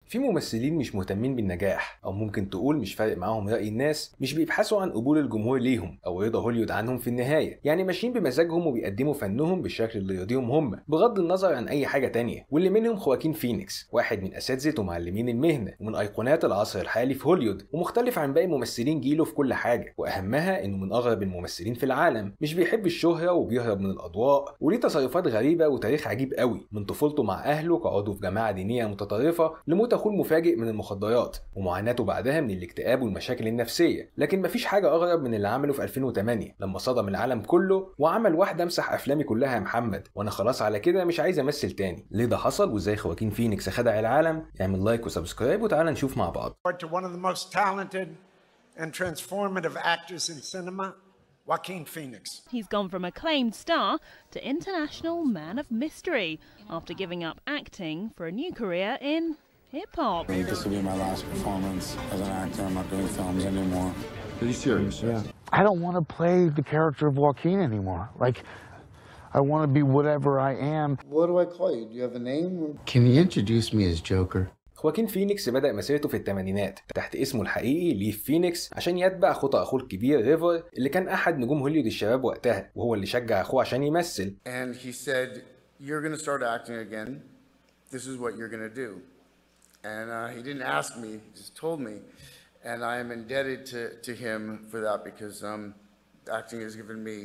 في ممثلين مش مهتمين بالنجاح، او ممكن تقول مش فارق معاهم رأي الناس، مش بيبحثوا عن قبول الجمهور ليهم او رضا هوليوود عنهم في النهاية، يعني ماشيين بمزاجهم وبيقدموا فنهم بالشكل اللي يرضيهم هم بغض النظر عن اي حاجة تانية. واللي منهم خواكين فينيكس، واحد من اساتذة ومعلمين المهنة ومن ايقونات العصر الحالي في هوليوود، ومختلف عن باقي ممثلين جيله في كل حاجة، واهمها انه من اغرب الممثلين في العالم، مش بيحب الشهرة وبيهرب من الاضواء، وليه تصرفات غريبة وتاريخ عجيب قوي، من طفولته مع اهله كعضو في جماعة دينية متطرفة لموت اخوه المفاجئ من المخدرات، ومعاناته بعدها من الاكتئاب والمشاكل النفسية. لكن مفيش حاجة اغرب من اللي عمله في 2008 لما صدم العالم كله وعمل واحدة امسح افلامي كلها يا محمد، وانا خلاص على كده مش عايز امثل تاني. ليه ده حصل وازاي خواكين فينيكس خدع العالم؟ اعمل لايك وسبسكرايب وتعال نشوف مع بعض. And transformative actors in cinema, Joaquin Phoenix. He's gone from acclaimed star to international man of mystery after giving up acting for a new career in hip-hop. I think this will be my last performance as an actor. I'm not doing films anymore. Are you serious? Yeah. I don't want to play the character of Joaquin anymore. Like, I want to be whatever I am. What do I call you? Do you have a name? Can you introduce me as Joker? خواكين فينيكس بدأ مسيرته في الثمانينات تحت اسمه الحقيقي ليف فينيكس عشان يتبع خطى أخوه الكبير ريفر اللي كان أحد نجوم هوليوود الشباب وقتها، وهو اللي شجع أخوه عشان يمثل. And he said, "You're going to start acting again. This is what you're going to do." And he didn't ask me; he just told me, and I am indebted to him for that because acting has given me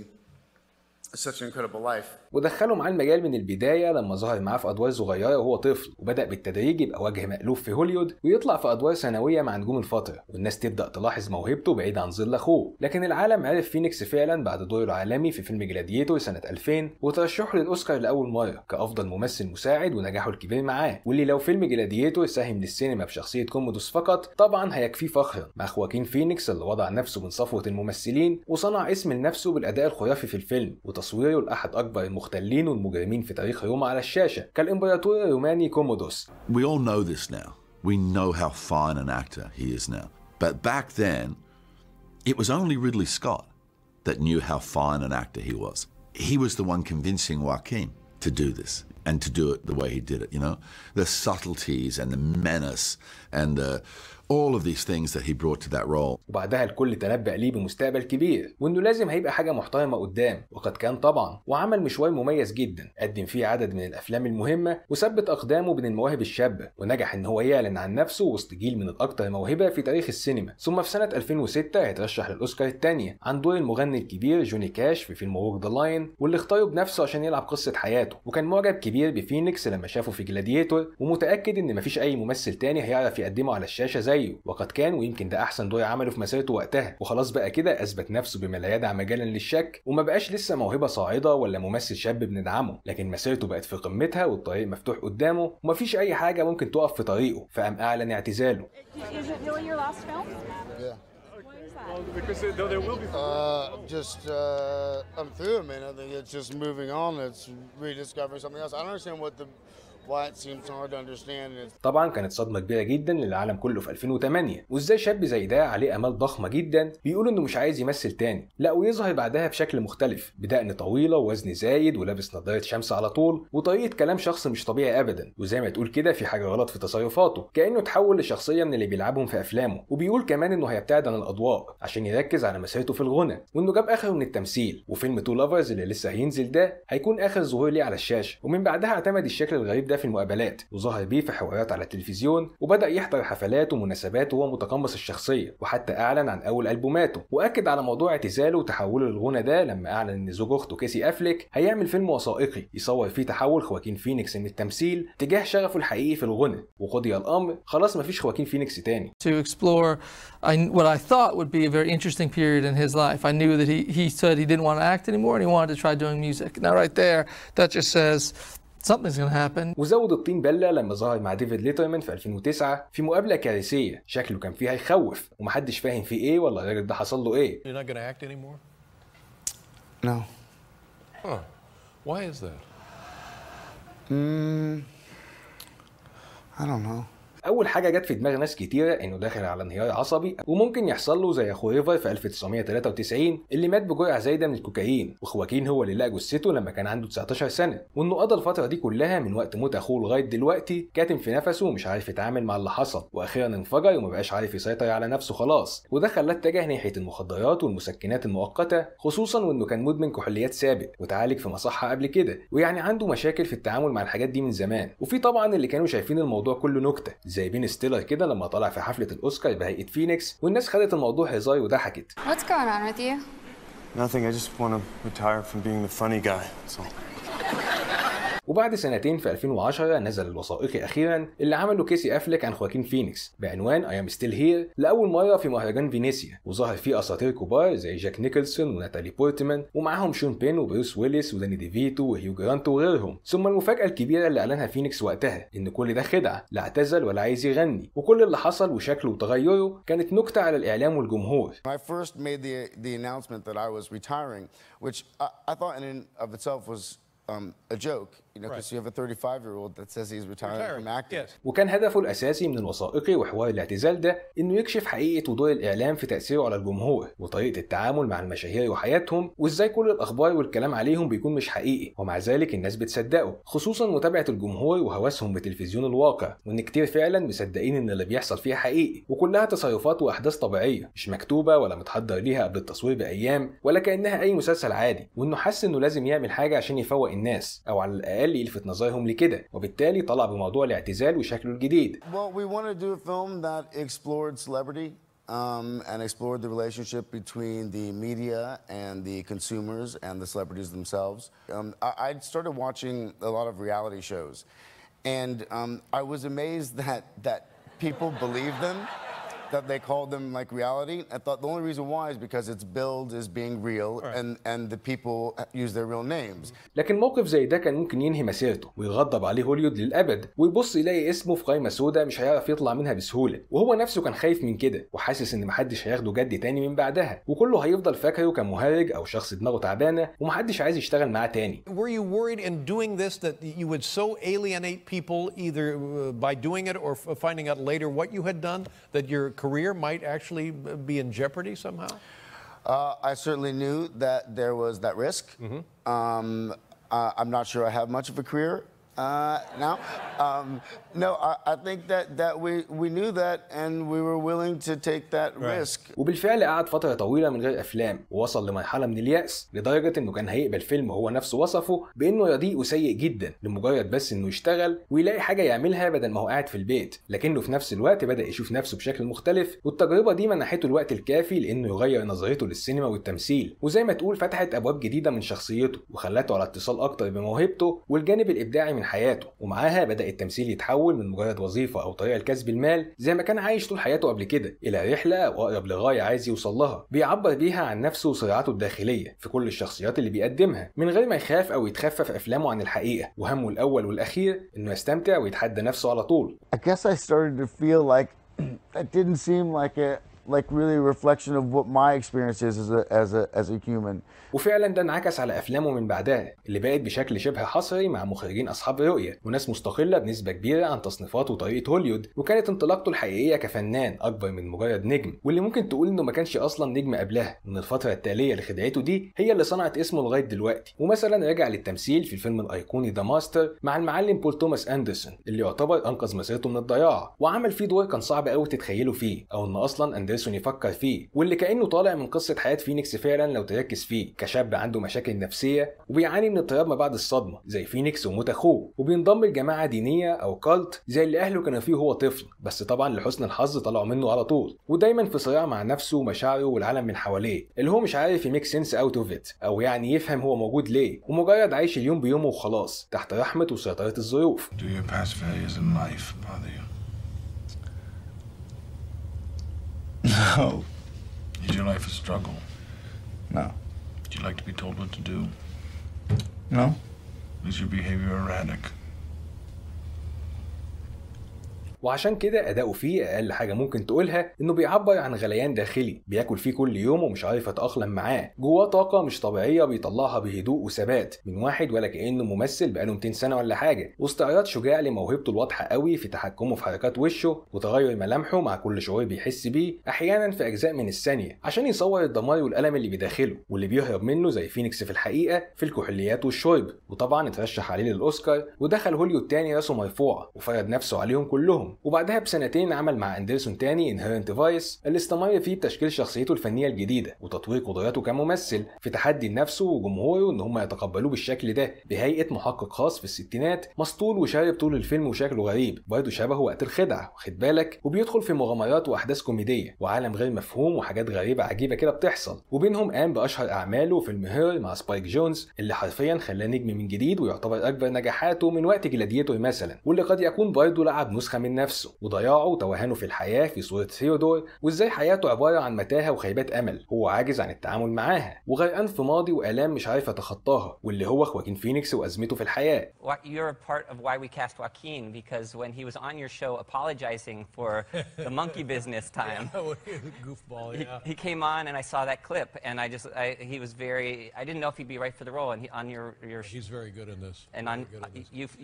such an incredible life. ودخله معاه المجال من البداية لما ظهر معاه في أدوار صغيرة وهو طفل، وبدأ بالتدريج يبقى وجه مألوف في هوليوود ويطلع في أدوار ثانوية مع نجوم الفترة، والناس تبدأ تلاحظ موهبته بعيد عن ظل أخوه. لكن العالم عرف فينيكس فعلا بعد دوره العالمي في فيلم جلاديتور سنة 2000 وترشحه للأوسكار لأول مرة كأفضل ممثل مساعد ونجاحه الكبير معاه، واللي لو فيلم جلاديتور ساهم للسينما بشخصية كومودوس فقط طبعا هيكفيه فخرا مع خواكين فينيكس اللي وضع نفسه من صفوة الممثلين وصنع اسم لنفسه بالأداء الخرافي في الفيلم وتصويره لأحد أكبر المختلين والمجرمين في تاريخ روما على الشاشة كالإمبراطور الروماني كومودوس. We all know this now. We know how fine an actor he is now. But back then, it was only Ridley Scott that knew how fine an actor he was. He was the one convincing Joaquin to do this and to do it the way he did it, you know? The subtleties and the menace and all of these things that he brought to that role. وبعدها الكل تنبأ ليه بمستقبل كبير وانه لازم هيبقى حاجة محترمة قدام، وقد كان طبعا، وعمل مشوار مميز جدا قدم فيه عدد من الافلام المهمة وثبت اقدامه بين المواهب الشابة، ونجح ان هو يعلن عن نفسه وسط جيل من الاكثر موهبة في تاريخ السينما. ثم في سنة 2006 هيترشح للاوسكار الثانية عن دور المغني الكبير جوني كاش في فيلم ووك ذا لاين، واللي اختاره بنفسه عشان يلعب قصة حياته، وكان معجب كبير بفينيكس لما شافه في جلاديتور ومتأكد ان مفيش اي ممثل تاني هيعرف يقدمه على الشاشة زيه، وقد كان، ويمكن ده احسن دور عمله في مسيرته وقتها. وخلاص بقى كده اثبت نفسه بما لا يدع مجالا للشك، وما بقاش لسه موهبه صاعده ولا ممثل شاب بندعمه، لكن مسيرته بقت في قمتها والطريق مفتوح قدامه ومفيش اي حاجه ممكن تقف في طريقه، فقام اعلن اعتزاله. طبعا كانت صدمه كبيره جدا للعالم كله في 2008، وازاي شاب زي ده عليه امال ضخمه جدا بيقول انه مش عايز يمثل تاني، لا ويظهر بعدها بشكل مختلف بدقن طويله ووزن زايد ولابس نظاره شمس على طول وطريقه كلام شخص مش طبيعي ابدا، وزي ما تقول كده في حاجه غلط في تصرفاته، كانه تحول لشخصيه من اللي بيلعبهم في افلامه. وبيقول كمان انه هيبتعد عن الاضواء عشان يركز على مسيرته في الغنى، وانه جاب اخره من التمثيل، وفيلم تو لافرز اللي لسه هينزل ده هيكون اخر ظهور ليه على الشاشه، ومن بعدها اعتمد الشكل الغريب ده في المقابلات وظهر بيه في حوارات على التلفزيون، وبدأ يحضر حفلات ومناسبات وهو متقمص الشخصية، وحتى أعلن عن أول ألبوماته، وأكد على موضوع اعتزاله وتحوله للغنى ده لما أعلن إن زوج أخته كيسي أفليك هيعمل فيلم وثائقي يصور فيه تحول خواكين فينيكس من التمثيل تجاه شغفه الحقيقي في الغنى، وقضي الأمر خلاص مفيش خواكين فينيكس تاني. To explore what I thought would be a very interesting period in his life. I knew that he said he didn't want to act anymore and he wanted to try doing music. Now right there, that just says something's gonna happen. وزود الطين بلة لما ظهر مع ديفيد ليترمان في 2009 في مقابلة كارثية شكله كان فيها يخوف ومحدش فاهم فيه ايه ولا الراجل ده حصل له ايه. You're not gonna act anymore? No. Huh. Why is that? I don't know. اول حاجه جت في دماغ ناس كتيره انه داخل على انهيار عصبي وممكن يحصل له زي اخو ريفر في 1993 اللي مات بجرعه زايده من الكوكايين، وخواكين هو اللي لقى جثته لما كان عنده 19 سنه، وانه قضى الفتره دي كلها من وقت موت اخوه لغايه دلوقتي كاتم في نفسه ومش عارف يتعامل مع اللي حصل، واخيرا انفجر ومبقاش عارف يسيطر على نفسه خلاص، وده خلاه اتجه ناحيه المخدرات والمسكنات المؤقته، خصوصا وانه كان مدمن كحوليات سابق وتعالج في مصحه قبل كده، ويعني عنده مشاكل في التعامل مع الحاجات دي من زمان. وفي طبعا اللي كانوا شايفين الموضوع كله نكته زي بين ستيلر كده لما طلع في حفله الاوسكار بهيئه فينيكس والناس خدت الموضوع هزار وضحكت. What's going on with you? Nothing. I just want to retire from being the funny guy. So. وبعد سنتين في 2010 نزل الوثائقي اخيرا اللي عمله كيسي افليك عن خواكين فينيكس بعنوان I Am Still Here لاول مره في مهرجان فينيسيا، وظهر فيه اساطير كبار زي جاك نيكلسون وناتالي بورتمان ومعاهم شون بين وبروس ويليس وداني ديفيتو وهيو جرانت وغيرهم. ثم المفاجاه الكبيره اللي اعلنها فينيكس وقتها ان كل ده خدعه، لا اعتزل ولا عايز يغني، وكل اللي حصل وشكله وتغيره كانت نكته على الاعلام والجمهور. I first made the announcement that I was retiring, which I thought in and of itself was a joke, you know, because you have a 35-year-old that says he's retiring from acting. وكان هدفه الأساسي من الوثائقي وحوار الاعتزال ده إنه يكشف حقيقة ودور الإعلام في تأثيره على الجمهور وطريقة التعامل مع المشاهير وحياتهم، وإزاي كل الأخبار والكلام عليهم بيكون مش حقيقي ومع ذلك الناس بتصدقه، خصوصا متابعة الجمهور وهوسهم بتلفزيون الواقع، وإن كتير فعلا مصدقين إن اللي بيحصل فيه حقيقي وكلها تصرفات وأحداث طبيعية مش مكتوبة ولا متحضر ليها قبل التصوير بأيام ولا كأنها أي مسلسل عادي، وإنه حس إنه لازم يعمل حاجة عشان يفوق الناس أو على الأقل يلفت نظرهم لكده، وبالتالي طلع بموضوع الاعتزال وشكله الجديد. Well, we want to do a film that explored celebrity and explored the relationship between the media and the consumers and the celebrities themselves. I started watching a lot of reality shows, and I was amazed that people believed them. That they called them like reality. I thought the only reason why is because it's billed as being real, and the people use their real names. لكن موقف زي ده كان ممكن ينهي مسيرته ويغضب عليه هوليوود للأبد، ويبص يلاقي اسمه في قائمة سوداء مش هيعرف يطلع منها بسهولة، وهو نفسه كان خايف من كده وحاسس إن محدش هياخده جد تاني من بعدها، وكله هيفضل فاكره كمهرج أو شخص دماغه تعبانة ومحدش عايز يشتغل معاه تاني. Were you worried in doing this that you would so alienate people either by doing it or finding out later what you had done that your career might actually be in jeopardy somehow? I certainly knew that there was that risk. I'm not sure I have much of a career now. No, I think that we knew that and we were willing to take that risk. وبالفعل قعد فترة طويلة من غير أفلام ووصل لمرحلة من اليأس لدرجة إنه كان هيقبل فيلم هو نفسه وصفه بإنه رديء وسيء جدا لمجرد بس إنه يشتغل ويلاقي حاجة يعملها بدل ما هو قاعد في البيت، لكنه في نفس الوقت بدأ يشوف نفسه بشكل مختلف، والتجربة دي منحته الوقت الكافي لإنه يغير نظرته للسينما والتمثيل، وزي ما تقول فتحت أبواب جديدة من شخصيته وخلته على اتصال أكتر بموهبته والجانب الإبداعي من حياته، ومعاها بدأ التمثيل يتحول من مجرد وظيفة أو طريقة لكسب المال زي ما كان عايش طول حياته قبل كده إلى رحلة أو أقرب لغاية عايز يوصل لها بيعبر بيها عن نفسه وصراعاته الداخلية في كل الشخصيات اللي بيقدمها من غير ما يخاف أو يتخفى في أفلامه عن الحقيقة، وهمه الأول والأخير إنه يستمتع ويتحدى نفسه على طول. I guess I started to feel like that didn't seem like really a reflection of what my experience is as a human. وفعلا ده انعكس على افلامه من بعدها اللي بقت بشكل شبه حصري مع مخرجين اصحاب رؤيه وناس مستقله بنسبه كبيره عن تصنيفات وطريقه هوليوود، وكانت انطلاقته الحقيقيه كفنان اكبر من مجرد نجم، واللي ممكن تقول انه ما كانش اصلا نجم قبلها، ان الفتره التاليه لخدعته دي هي اللي صنعت اسمه لغايه دلوقتي. ومثلا رجع للتمثيل في الفيلم الايقوني ذا ماستر مع المعلم بول توماس اندرسون اللي يعتبر انقذ مسيرته من الضياع، وعمل فيه دور كان صعب قوي تتخيله فيه او ان اصلا اندرسون يفكر فيه، واللي كانه طالع من قصه حياه فينيكس فعلا لو تركز فيه كشاب عنده مشاكل نفسيه وبيعاني من اضطراب ما بعد الصدمه زي فينيكس وموت اخوه، وبينضم لجماعه دينيه او كالت زي اللي اهله كانوا فيه وهو طفل، بس طبعا لحسن الحظ طلعوا منه على طول، ودايما في صراع مع نفسه ومشاعره والعالم من حواليه اللي هو مش عارف يميك سنس اوت اوف ات او يعني يفهم هو موجود ليه، ومجرد عايش اليوم بيومه وخلاص تحت رحمه وسيطره الظروف. Do your past failures in life bother you? No. Is your life a struggle? No. Do you like to be told what to do? No. Is your behavior erratic? وعشان كده اداؤه فيه اقل حاجه ممكن تقولها انه بيعبر عن غليان داخلي بياكل فيه كل يوم ومش عارف يتاقلم معاه، جواه طاقه مش طبيعيه بيطلعها بهدوء وثبات من واحد ولا كانه ممثل بقاله 200 سنه ولا حاجه، واستعراض شجاع لموهبته الواضحه قوي في تحكمه في حركات وشه وتغير ملامحه مع كل شعور بيحس بيه احيانا في اجزاء من الثانيه عشان يصور الدمار والالم اللي بداخله واللي بيهرب منه زي فينيكس في الحقيقه في الكحوليات والشرب. وطبعا اترشح عليه للاوسكار ودخل هوليوود تاني راسه مرفوعه وفرض نفسه عليهم كلهم، وبعدها بسنتين عمل مع اندرسون تاني انهيرنت فايس اللي استمر فيه بتشكيل شخصيته الفنيه الجديده وتطوير قدراته كممثل في تحدي لنفسه وجمهوره ان هم يتقبلوه بالشكل ده بهيئه محقق خاص في الستينات مسطول وشارب طول الفيلم وشكله غريب برضه شبهه وقت الخدعه واخد بالك، وبيدخل في مغامرات واحداث كوميديه وعالم غير مفهوم وحاجات غريبه عجيبه كده بتحصل، وبينهم قام باشهر اعماله فيلم هير مع سبايك جونز اللي حرفيا خلاه نجم من جديد ويعتبر اكبر نجاحاته من وقت جلاديتور مثلا، واللي قد يكون برضه لعب نسخه من نفسه وضياعه وتوهانه في الحياه في صوره ثيودور وازاي حياته عباره عن متاهه وخيبات امل هو عاجز عن التعامل معاها وغرقان في ماضي والام مش عارف يتخطاها واللي هو خواكين فينيكس وازمته في الحياه. You're a part of why we cast Joaquin because when he was on your show apologizing for the monkey business time, goofball, he came on and I saw that clip and he was I didn't know if he'd be right for the role and on your he's very good in this and on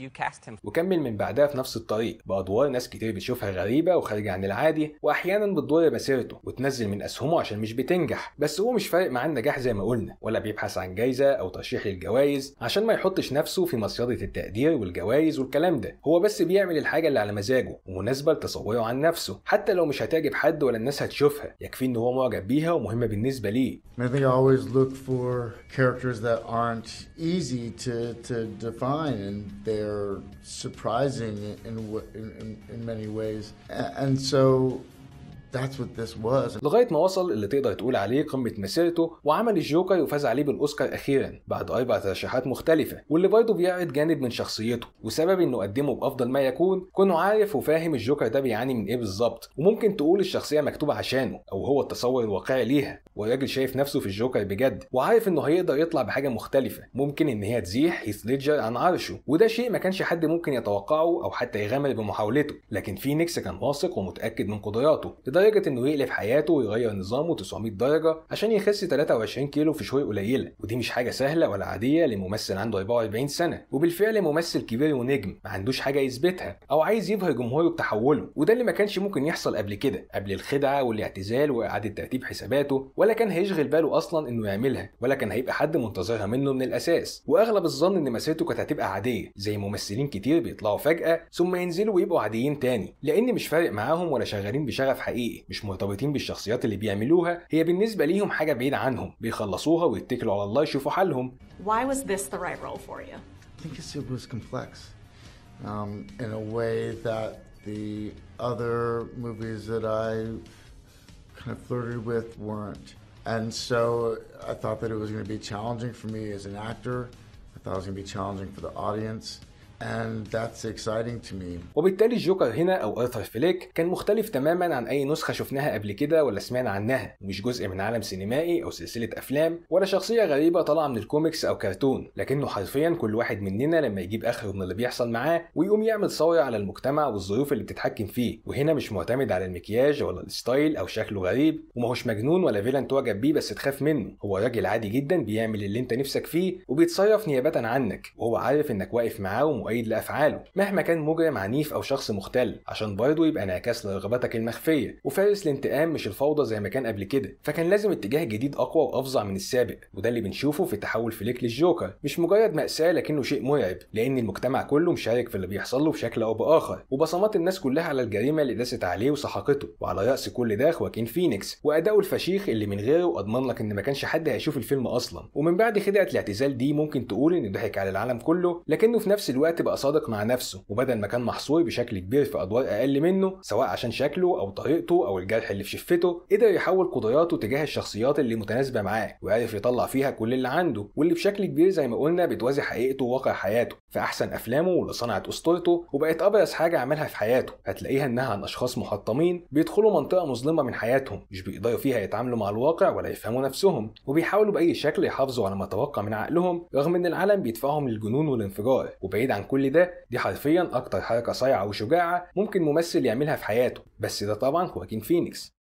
you cast him. وكمل من بعدها في نفس الطريق بادوار ناس كتير بتشوفها غريبه وخارجه عن العادي واحيانا بتضر مسيرته وتنزل من اسهمه عشان مش بتنجح، بس هو مش فارق معاه النجاح زي ما قلنا ولا بيبحث عن جايزه او ترشيح للجوائز عشان ما يحطش نفسه في مصيده التقدير والجوائز والكلام ده، هو بس بيعمل الحاجه اللي على مزاجه ومناسبه لتصوره عن نفسه حتى لو مش هتعجب حد ولا الناس هتشوفها، يكفي ان هو معجب بيها ومهمه بالنسبه ليه. I think I always look for characters that aren't easy to define and they're surprising in many ways and so That's what this was. لغايه ما وصل اللي تقدر تقول عليه قمه مسيرته وعمل الجوكر وفاز عليه بالاوسكار اخيرا بعد 4 ترشيحات مختلفه، واللي برضه بيعرض جانب من شخصيته وسبب انه قدمه بافضل ما يكون كونه عارف وفاهم الجوكر ده بيعاني من ايه بالظبط، وممكن تقول الشخصيه مكتوبه عشانه او هو التصور الواقعي ليها، والراجل شايف نفسه في الجوكر بجد وعارف انه هيقدر يطلع بحاجه مختلفه ممكن ان هي تزيح هيث ليدجر عن عرشه، وده شيء ما كانش حد ممكن يتوقعه او حتى يغامر بمحاولته، لكن فينيكس كان واثق ومتاكد من قدراته لدرجه انه يقلب حياته ويغير نظامه 900 درجه عشان يخس 23 كيلو في شهور قليله، ودي مش حاجه سهله ولا عاديه لممثل عنده 44 سنه، وبالفعل ممثل كبير ونجم ما عندوش حاجه يثبتها او عايز يبهر جمهوره بتحوله، وده اللي ما كانش ممكن يحصل قبل كده، قبل الخدعه والاعتزال واعاده ترتيب حساباته، ولا كان هيشغل باله اصلا انه يعملها، ولا كان هيبقى حد منتظرها منه من الاساس، واغلب الظن ان مسيرته كانت هتبقى عاديه زي ممثلين كتير بيطلعوا فجاه ثم ينزلوا ويبقوا عاديين تاني، لان مش فارق معاهم ولا شغالين بشغف حقيقي، مش مرتبطين بالشخصيات اللي بيعملوها، هي بالنسبه ليهم حاجه بعيده عنهم، بيخلصوها ويتكلوا على الله يشوفوا حالهم. Why was this the right role for you? I think it was complex in a way that the other movies that I kind of flirted with weren't. And so I thought that it was going to be challenging for me as an actor. I thought it was going to be challenging for the audience. And that's exciting to me. وبالتالي الجوكر هنا او ارثر فليك كان مختلف تماما عن اي نسخه شفناها قبل كده ولا سمعنا عنها، ومش جزء من عالم سينمائي او سلسله افلام ولا شخصيه غريبه طالعه من الكوميكس او كرتون، لكنه حرفيا كل واحد مننا لما يجيب اخره من اللي بيحصل معاه ويقوم يعمل ثوره على المجتمع والظروف اللي بتتحكم فيه، وهنا مش معتمد على المكياج ولا الستايل او شكله غريب، وماهوش مجنون ولا فيلن تعجب بيه بس تخاف منه، هو راجل عادي جدا بيعمل اللي انت نفسك فيه وبيتصرف نيابه عنك، وهو عارف انك واقف معاه ومؤيد لافعاله مهما كان مجرم عنيف او شخص مختل، عشان برضه يبقى انعكاس لرغباتك المخفيه، وفارس الانتقام مش الفوضى زي ما كان قبل كده، فكان لازم اتجاه جديد اقوى وافظع من السابق، وده اللي بنشوفه في تحول فليك للجوكر، مش مجرد مأساة لكنه شيء مرعب، لان المجتمع كله مشارك في اللي بيحصل له بشكل او باخر، وبصمات الناس كلها على الجريمه اللي داست عليه وسحقته، وعلى راس كل ده خواكين فينيكس واداؤه الفشيخ اللي من غيره اضمن لك ان ما كانش حد هيشوف الفيلم اصلا، ومن بعد خدعه الاعتزال دي ممكن تقول انه ضحك على العالم كله، لكنه في نفس الوقت بقى صادق مع نفسه، وبدل ما كان محصور بشكل كبير في ادوار اقل منه سواء عشان شكله او طريقته او الجرح اللي في شفته، قدر يحول قدراته تجاه الشخصيات اللي متناسبه معاه وعرف يطلع فيها كل اللي عنده، واللي بشكل كبير زي ما قلنا بتوازي حقيقته وواقع حياته في احسن افلامه واللي صنعت اسطورته، وبقت ابرز حاجه عملها في حياته هتلاقيها انها عن اشخاص محطمين بيدخلوا منطقه مظلمه من حياتهم مش بيقدروا فيها يتعاملوا مع الواقع ولا يفهموا نفسهم، وبيحاولوا باي شكل يحافظوا على ما توقع من عقلهم رغم ان العالم بيدفعهم للجنون والانفجار، وبعيد عن كل ده، دي حرفيا أكتر حركة صايعة وشجاعة ممكن ممثل يعملها في حياته، بس ده طبعا خواكين فينيكس.